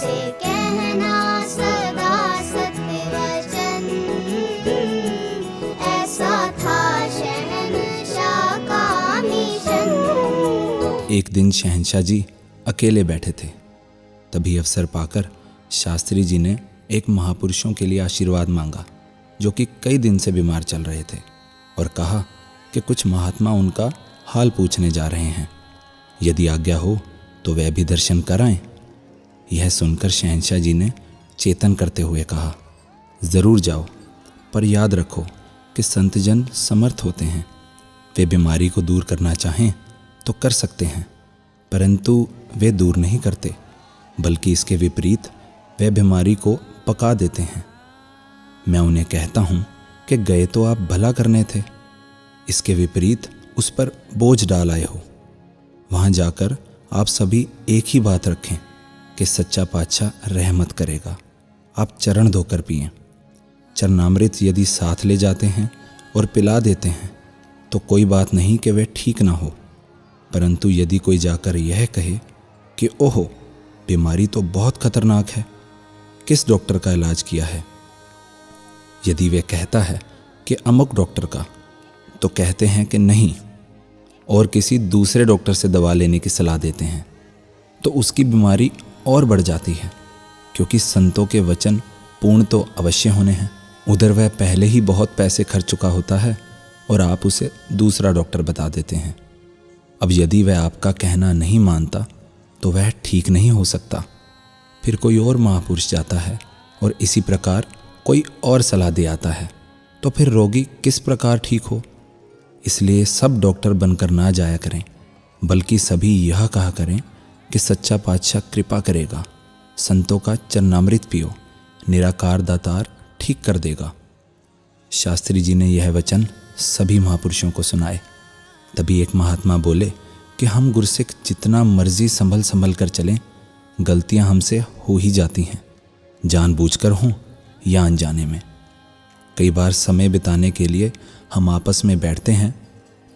से कहना सदा सत्य वचन, ऐसा था शहंशाह का मिशन। एक दिन शहंशाह जी अकेले बैठे थे। तभी अवसर पाकर शास्त्री जी ने एक महापुरुषों के लिए आशीर्वाद मांगा जो कि कई दिन से बीमार चल रहे थे, और कहा कि कुछ महात्मा उनका हाल पूछने जा रहे हैं, यदि आज्ञा हो तो वह भी दर्शन कराएं। यह सुनकर शहंशाह जी ने चेतन करते हुए कहा, ज़रूर जाओ, पर याद रखो कि संतजन समर्थ होते हैं। वे बीमारी को दूर करना चाहें तो कर सकते हैं, परंतु वे दूर नहीं करते, बल्कि इसके विपरीत वे बीमारी को पका देते हैं। मैं उन्हें कहता हूँ कि गए तो आप भला करने थे, इसके विपरीत उस पर बोझ डाल आए हो। वहाँ जाकर आप सभी एक ही बात रखें कि सच्चा पातशाह रहमत करेगा। आप चरण धोकर पिएं। चरणामृत यदि साथ ले जाते हैं और पिला देते हैं तो कोई बात नहीं कि वे ठीक ना हो, परंतु यदि कोई जाकर यह कहे कि ओहो बीमारी तो बहुत खतरनाक है, किस डॉक्टर का इलाज किया है, यदि वे कहता है कि अमुक डॉक्टर का, तो कहते हैं कि नहीं और किसी दूसरे डॉक्टर से दवा लेने की सलाह देते हैं, तो उसकी बीमारी और बढ़ जाती है, क्योंकि संतों के वचन पूर्ण तो अवश्य होने हैं। उधर वह पहले ही बहुत पैसे खर्च चुका होता है और आप उसे दूसरा डॉक्टर बता देते हैं। अब यदि वह आपका कहना नहीं मानता तो वह ठीक नहीं हो सकता। फिर कोई और महापुरुष जाता है और इसी प्रकार कोई और सलाह दे आता है, तो फिर रोगी किस प्रकार ठीक हो। इसलिए सब डॉक्टर बनकर ना जाया करें, बल्कि सभी यह कहा करें कि सच्चा पातशाह कृपा करेगा, संतों का चरणामृत पियो, निराकार दातार ठीक कर देगा। शास्त्री जी ने यह वचन सभी महापुरुषों को सुनाए। तभी एक महात्मा बोले कि हम गुरसिख जितना मर्जी संभल संभल कर चलें, गलतियां हमसे हो ही जाती हैं, जानबूझकर हों या अनजाने में। कई बार समय बिताने के लिए हम आपस में बैठते हैं,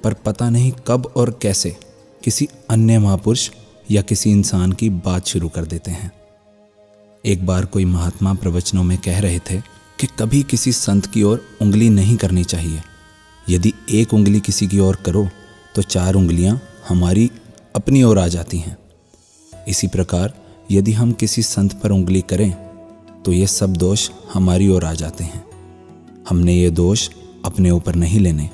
पर पता नहीं कब और कैसे किसी अन्य महापुरुष या किसी इंसान की बात शुरू कर देते हैं। एक बार कोई महात्मा प्रवचनों में कह रहे थे कि कभी किसी संत की ओर उंगली नहीं करनी चाहिए। यदि एक उंगली किसी की ओर करो तो 4 उंगलियां हमारी अपनी ओर आ जाती हैं। इसी प्रकार यदि हम किसी संत पर उंगली करें तो ये सब दोष हमारी ओर आ जाते हैं। हमने ये दोष अपने ऊपर नहीं लेने,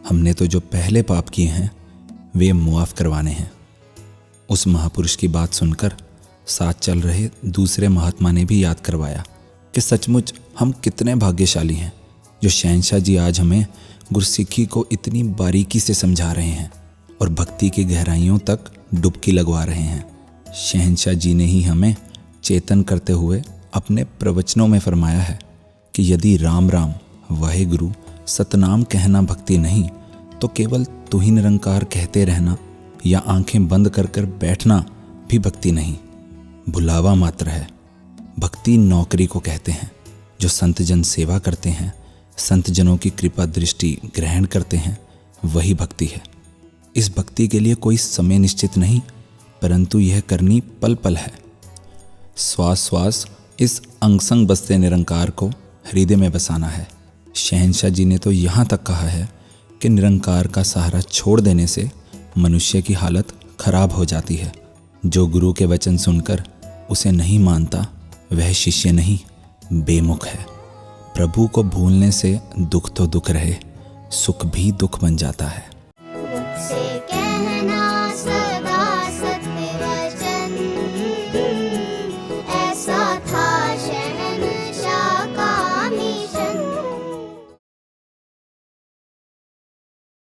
हमने तो जो पहले पाप किए हैं वे मुआफ़ करवाने हैं। उस महापुरुष की बात सुनकर साथ चल रहे दूसरे महात्मा ने भी याद करवाया कि सचमुच हम कितने भाग्यशाली हैं जो शहंशाह जी आज हमें गुरसिखी को इतनी बारीकी से समझा रहे हैं और भक्ति की गहराइयों तक डुबकी लगवा रहे हैं। शहंशाह जी ने ही हमें चेतन करते हुए अपने प्रवचनों में फरमाया है कि यदि राम राम वाहेगुरु सतनाम कहना भक्ति नहीं, तो केवल तू ही निरंकार कहते रहना या आंखें बंद कर कर बैठना भी भक्ति नहीं, भुलावा मात्र है। भक्ति नौकरी को कहते हैं। जो संतजन सेवा करते हैं, संतजनों की कृपा दृष्टि ग्रहण करते हैं, वही भक्ति है। इस भक्ति के लिए कोई समय निश्चित नहीं, परंतु यह करनी पल पल है। श्वास श्वास इस अंग संग बसते निरंकार को हृदय में बसाना है। शहंशाह जी ने तो यहाँ तक कहा है कि निरंकार का सहारा छोड़ देने से मनुष्य की हालत खराब हो जाती है। जो गुरु के वचन सुनकर उसे नहीं मानता वह शिष्य नहीं, बेमुख है। प्रभु को भूलने से दुख तो दुख रहे, सुख भी दुख बन जाता है। से कहना